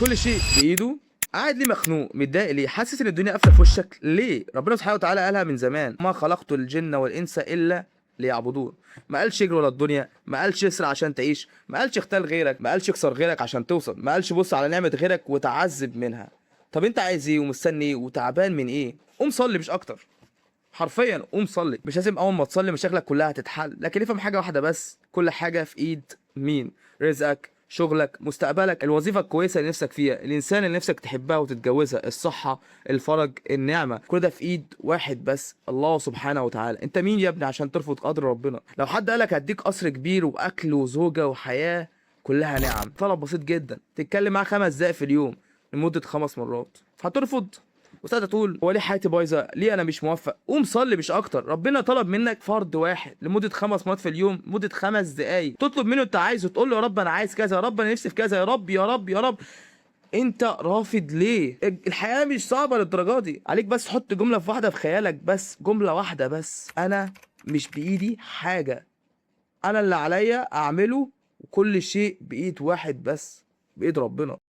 كل شيء بايده. قاعد ليه مخنوق متضايق ليه؟ حاسس ان الدنيا قافله في وشك ليه؟ ربنا سبحانه وتعالى قالها من زمان: ما خلقت الجن والانس الا ليعبدون. ما قالش اجري ورا الدنيا، ما قالش اسرع عشان تعيش، ما قالش اختال غيرك، ما قالش اكسر غيرك عشان توصل، ما قالش بص على نعمه غيرك وتعذب منها. طب انت عايز ايه ومستني ايه وتعبان من ايه؟ قوم صلي مش اكتر. حرفيا قوم صلي. مش لازم اول ما تصلي مشاكلك كلها هتتحل، لكن افهم حاجه واحده بس: كل حاجه في ايد مين؟ رزقك، شغلك، مستقبلك، الوظيفه الكويسه اللي نفسك فيها، الانسان اللي نفسك تحبها وتتجوزها، الصحه، الفرج، النعمه، كل ده في ايد واحد بس: الله سبحانه وتعالى. انت مين يا ابني عشان ترفض قدر ربنا؟ لو حد قالك هديك قصر كبير واكل وزوجه وحياه كلها نعم، طلب بسيط جدا: تتكلم معاه 5 دقايق في اليوم لمده 5 مرات، هترفض؟ وساعتها تقول هو ليه حياتي بايظه؟ ليه انا مش موفق؟ قوم صلي مش اكتر. ربنا طلب منك فرض واحد لمده 5 مرات في اليوم لمده 5 دقايق، تطلب منه انت عايزه، تقول له يا رب انا عايز كذا، يا رب انا نفسي في كذا، يا رب يا رب يا رب. انت رافض ليه؟ الحياه مش صعبه للدرجه دي. عليك بس تحط جمله في واحده في خيالك، بس جمله واحده بس: انا مش بايدي حاجه، انا اللي عليا اعمله، وكل شيء بايد واحد بس: بايد ربنا.